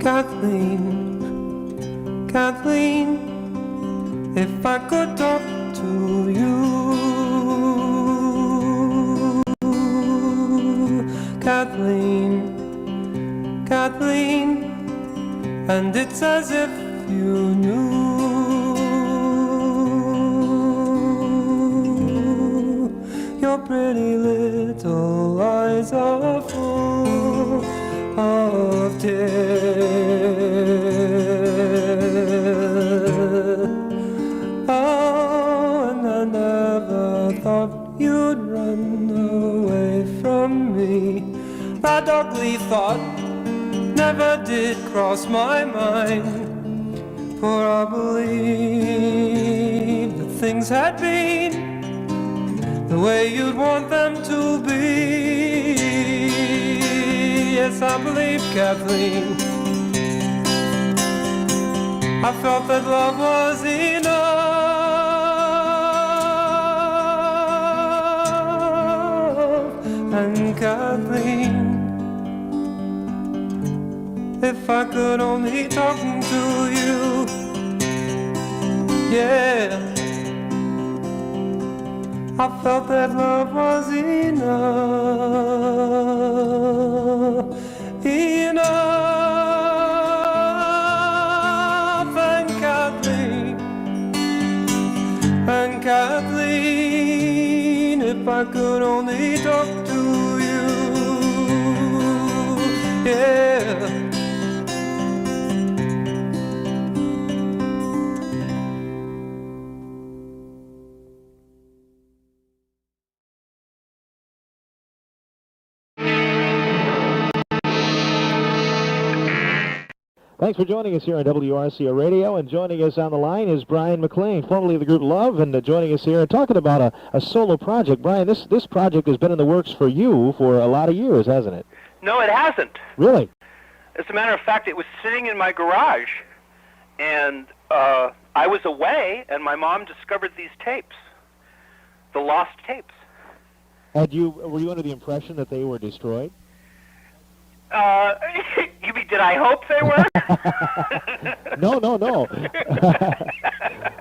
Kathleen, Kathleen, if I could talk to you. Kathleen, Kathleen, and it's as if you knew. Your pretty little eyes are full of tears. Oh, and I never thought you'd run away from me. That ugly thought never did cross my mind, for I believed that things had been the way you'd want them to be. Yes, I believe, Kathleen, I felt that love was enough. And Kathleen, if I could only talk to you, yeah, I felt that love was enough, enough. And Kathleen, if I could only talk to you, yeah. Thanks for joining us here on WRCO Radio, and joining us on the line is Bryan Maclean, formerly of the group Love, and joining us here and talking about a solo project. Bryan, this project has been in the works for you for a lot of years, hasn't it? No, it hasn't. Really? As a matter of fact, it was sitting in my garage, and I was away, and my mom discovered these tapes, the lost tapes. Were you under the impression that they were destroyed? You mean, did I hope they were? No.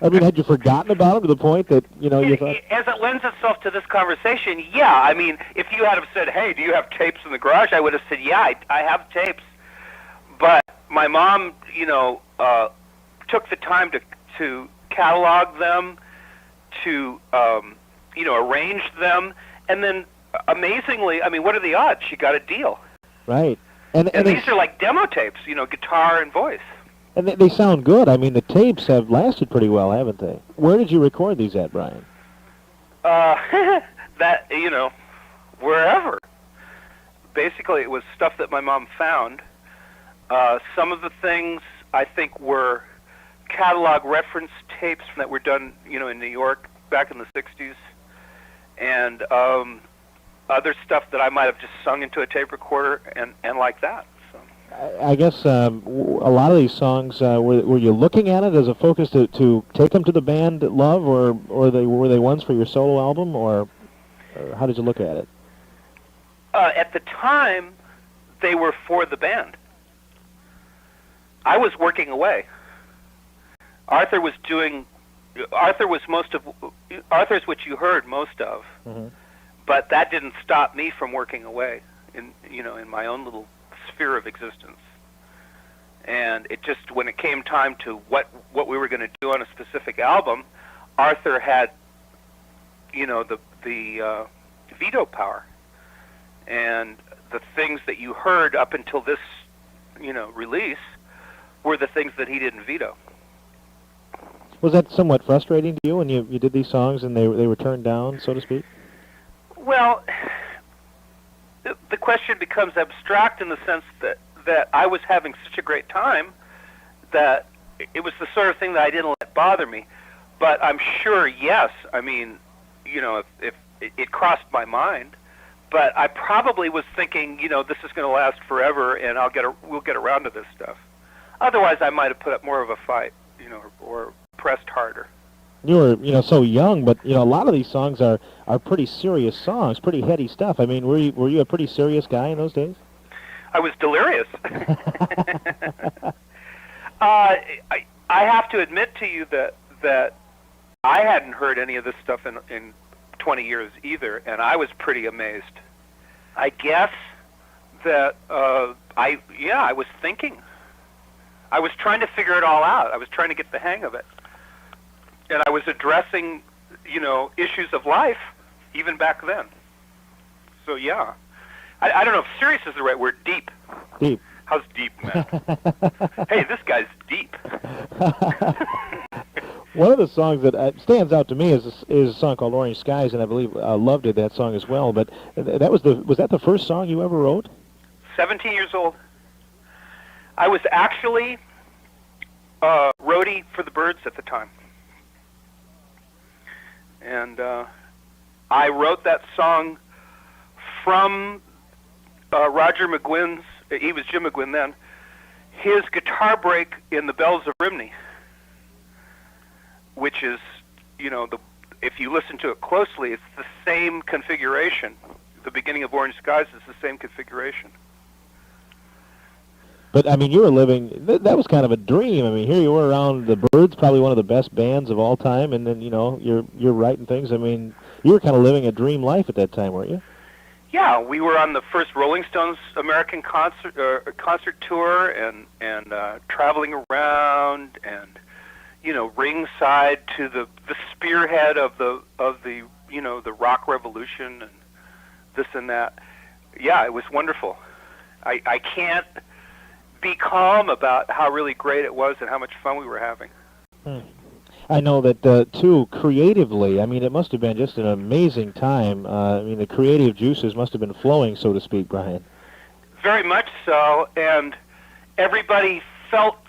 I mean, had you forgotten about them to the point that, you thought... As it lends itself to this conversation, yeah. I mean, if you had have said, hey, do you have tapes in the garage? I would have said, yeah, I have tapes. But my mom, took the time to catalog them, to, arrange them, and then, amazingly, I mean, what are the odds? She got a deal. Right. And these are like demo tapes, guitar and voice. And they sound good. I mean, the tapes have lasted pretty well, haven't they? Where did you record these at, Bryan? Wherever. Basically, it was stuff that my mom found. Some of the things, I think, were catalog reference tapes that were done, in New York back in the 60s. And other stuff that I might have just sung into a tape recorder and like that. So. I guess a lot of these songs, were you looking at it as a focus to take them to the band Love, or were they ones for your solo album, or how did you look at it? At the time, they were for the band. I was working away. Arthur's what you heard most of. Mm-hmm. But that didn't stop me from working away in my own little sphere of existence. And it just, when it came time to what we were going to do on a specific album, Arthur had, the veto power. And the things that you heard up until this, release were the things that he didn't veto. Was that somewhat frustrating to you when you did these songs and they were turned down, so to speak? Well, the question becomes abstract in the sense that I was having such a great time that it was the sort of thing that I didn't let bother me. But I'm sure, yes, I mean, if it crossed my mind, but I probably was thinking, this is going to last forever, and we'll get around to this stuff. Otherwise, I might have put up more of a fight, or pressed harder. You were, so young, but a lot of these songs are pretty serious songs, pretty heady stuff. I mean, were you a pretty serious guy in those days? I was delirious. to admit to you that I hadn't heard any of this stuff in 20 years either, and I was pretty amazed. I guess that I was thinking. I was trying to figure it all out. I was trying to get the hang of it. And I was addressing, issues of life even back then. So yeah. I don't know if serious is the right word. Deep. Deep. How's deep, man? Hey, this guy's deep. One of the songs that stands out to me is a song called Orange Skies, and I believe Love did that song as well. But was that the first song you ever wrote? 17 years old. I was actually roadie for the Byrds at the time. And I wrote that song from Roger McGuinn's, he was Jim McGuinn then, his guitar break in The Bells of Rimney, which is, if you listen to it closely, it's the same configuration. The beginning of Orange Skies is the same configuration. But, I mean, you were living, that was kind of a dream. I mean, here you were around the Byrds, probably one of the best bands of all time, and then, you're writing things. I mean, you were kind of living a dream life at that time, weren't you? Yeah, we were on the first Rolling Stones American concert tour, and traveling around, and ringside to the spearhead of the the rock revolution and this and that. Yeah, it was wonderful. I can't be calm about how really great it was and how much fun we were having. I know that, too, creatively, I mean, it must have been just an amazing time. I mean, the creative juices must have been flowing, so to speak, Bryan. Very much so, and everybody felt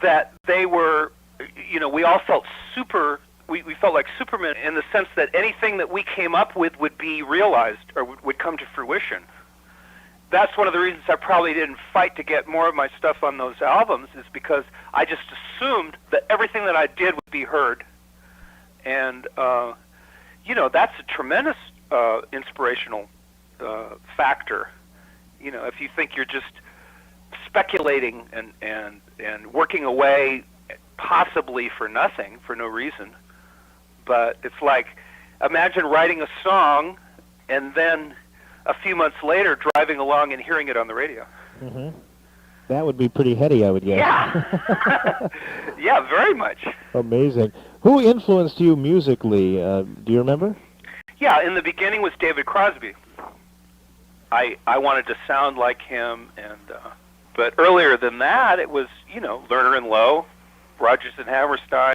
that they were, we all felt we felt like Superman in the sense that anything that we came up with would be realized or would come to fruition. That's one of the reasons I probably didn't fight to get more of my stuff on those albums, is because I just assumed that everything that I did would be heard. And, that's a tremendous inspirational factor. If you think you're just speculating and working away possibly for nothing, for no reason. But it's like, imagine writing a song and then a few months later driving along and hearing it on the radio. Mm-hmm. That would be pretty heady, I would guess. Yeah. Yeah, very much. Amazing. Who influenced you musically? Do you remember? Yeah, in the beginning was David Crosby. I wanted to sound like him, but earlier than that, it was, Lerner and Lowe, Rodgers and Hammerstein.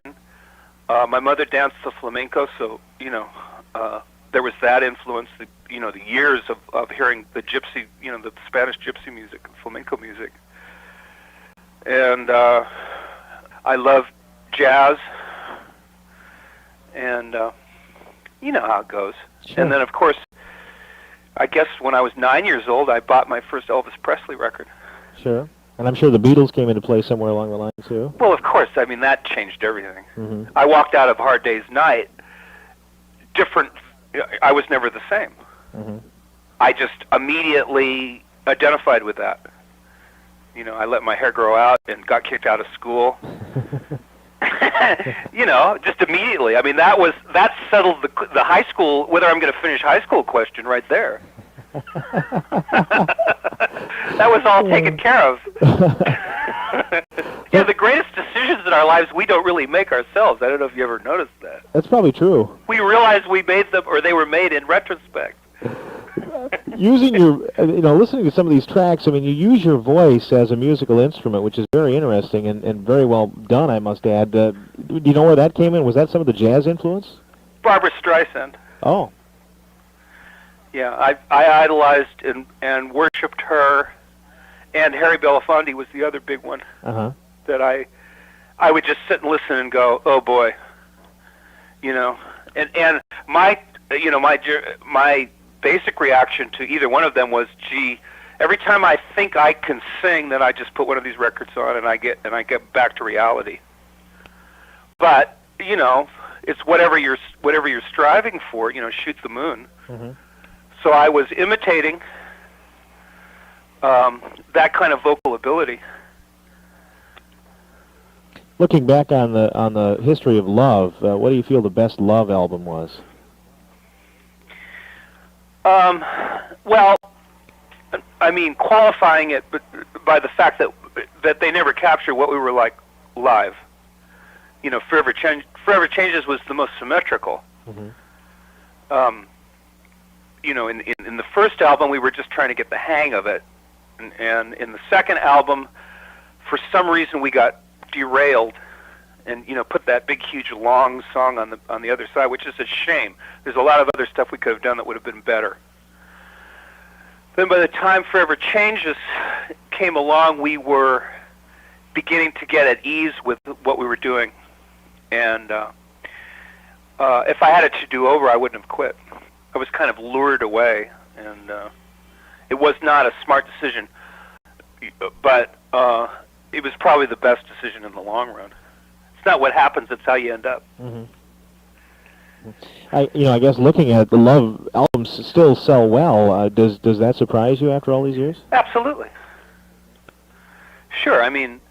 My mother danced the flamenco, so, there was that influence, the years of hearing the gypsy, the Spanish gypsy music, flamenco music. And I love jazz, and you know how it goes. Sure. And then, of course, I guess when I was 9 years old, I bought my first Elvis Presley record. Sure. And I'm sure the Beatles came into play somewhere along the line, too. Well, of course. I mean, that changed everything. Mm-hmm. I walked out of Hard Day's Night different. I was never the same. Mm-hmm. I just immediately identified with that. I let my hair grow out and got kicked out of school. Just immediately. I mean, that settled the high school, whether I'm going to finish high school question right there. That was all taken care of. The greatest decisions in our lives we don't really make ourselves. I don't know if you ever noticed that. That's probably true. We realize we made them, or they were made in retrospect. Using your, listening to some of these tracks, I mean, you use your voice as a musical instrument, which is very interesting and very well done, I must add. Do you know where that came in? Was that some of the jazz influence? Barbra Streisand. Oh. Yeah, I idolized and worshipped her, and Harry Belafonte was the other big one. Uh-huh. That I would just sit and listen and go, oh boy, and my basic reaction to either one of them was, gee, every time I think I can sing, then I just put one of these records on and I get back to reality. But it's whatever you're striving for. Shoot the moon. Mm-hmm. So I was imitating that kind of vocal ability. Looking back on the history of Love, what do you feel the best Love album was? Well, I mean, qualifying it by the fact that they never captured what we were like live. You know, Forever Changes was the most symmetrical. Mm-hmm. You know, in the first album, we were just trying to get the hang of it, and in the second album, for some reason, we got derailed, and put that big, huge, long song on the other side, which is a shame. There's a lot of other stuff we could have done that would have been better. Then by the time Forever Changes came along, we were beginning to get at ease with what we were doing. And if I had it to do over, I wouldn't have quit. I was kind of lured away, and it was not a smart decision, but it was probably the best decision in the long run. It's not what happens, it's how you end up. Mm-hmm. I guess looking at the Love albums still sell well. Does that surprise you after all these years? Absolutely. Sure. I mean,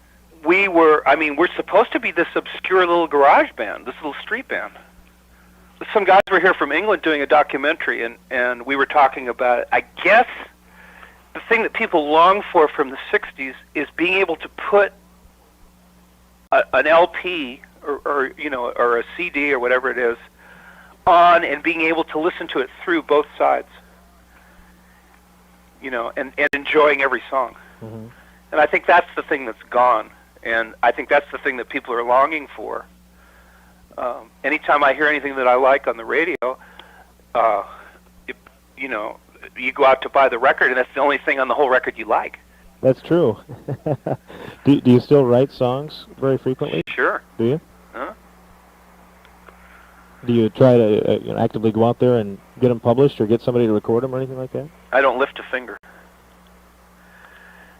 we're supposed to be this obscure little garage band, this little street band. Some guys were here from England doing a documentary, and we were talking about it. I guess the thing that people long for from the 60s is being able to put an LP or a CD or whatever it is on and being able to listen to it through both sides, and enjoying every song. Mm-hmm. And I think that's the thing that's gone, and I think that's the thing that people are longing for. Anytime I hear anything that I like on the radio, you go out to buy the record, and that's the only thing on the whole record you like. That's true. Do you still write songs very frequently? Sure. Do you? Huh? Do you try to actively go out there and get them published or get somebody to record them or anything like that? I don't lift a finger.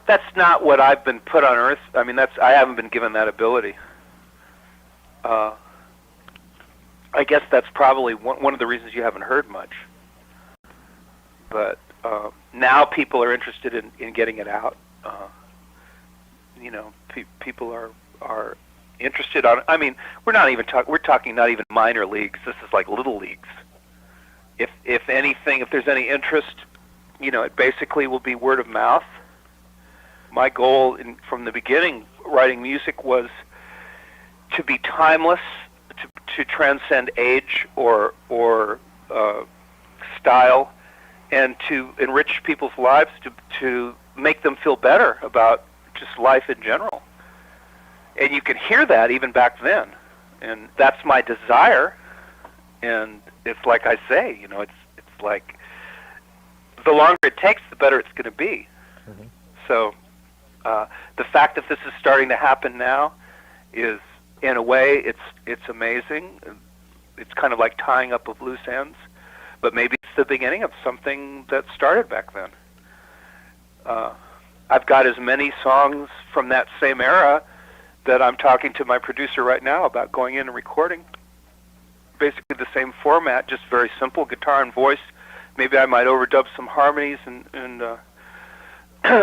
That's not what I've been put on earth. I mean, I haven't been given that ability. I guess that's probably one of the reasons you haven't heard much. But now people are interested in getting it out. People are interested on. I mean, we're talking not even minor leagues. This is like little leagues. If anything, if there's any interest, it basically will be word of mouth. My goal from the beginning, writing music, was to be timeless, to transcend age or style, and to enrich people's lives, to make them feel better about just life in general. And you can hear that even back then, and that's my desire. And it's like I say, it's like the longer it takes, the better it's going to be. Mm-hmm. So the fact that this is starting to happen now is, in a way, it's amazing. It's kind of like tying up of loose ends, but maybe it's the beginning of something that started back then. I've got as many songs from that same era that I'm talking to my producer right now about going in and recording. Basically the same format, just very simple, guitar and voice. Maybe I might overdub some harmonies and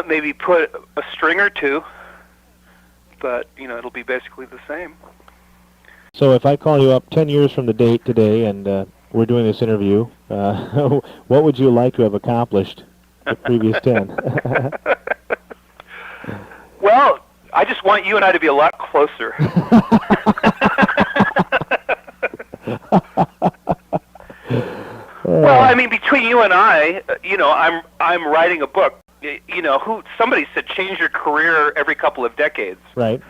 maybe put a string or two, but it'll be basically the same. So if I call you up 10 years from the date today and we're doing this interview, what would you like to have accomplished the previous 10? Well, I just want you and I to be a lot closer. Well, I mean, between you and I, I'm writing a book. Somebody said change your career every couple of decades. Right.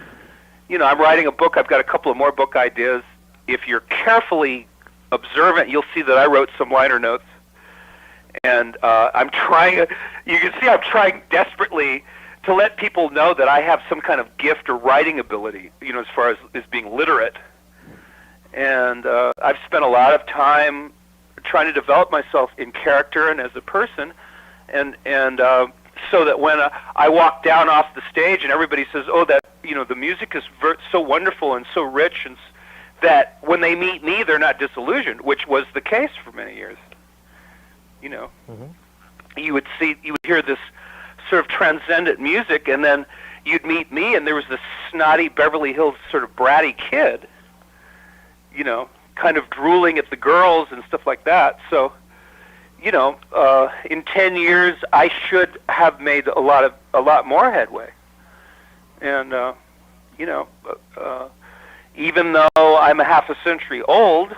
I'm writing a book. I've got a couple of more book ideas. If you're carefully observant, you'll see that I wrote some liner notes. And I'm trying desperately to let people know that I have some kind of gift or writing ability, as far as being literate. And I've spent a lot of time trying to develop myself in character and as a person, and so that when I walk down off the stage and everybody says, "Oh, that the music is so wonderful and so rich," and that when they meet me, they're not disillusioned, which was the case for many years. Mm-hmm. You would hear this sort of transcendent music, and then you'd meet me, and there was this snotty Beverly Hills sort of bratty kid, you know, kind of drooling at the girls and stuff like that. So, you know, in 10 years, I should have made a lot more headway. And, you know, even though I'm a half a century old,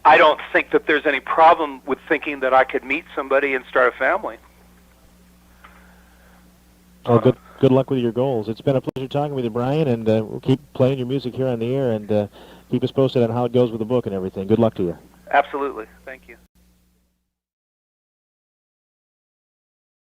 I don't think that there's any problem with thinking that I could meet somebody and start a family. Oh, good luck with your goals. It's been a pleasure talking with you, Bryan, and we'll keep playing your music here on the air, and keep us posted on how it goes with the book and everything. Good luck to you. Absolutely. Thank you.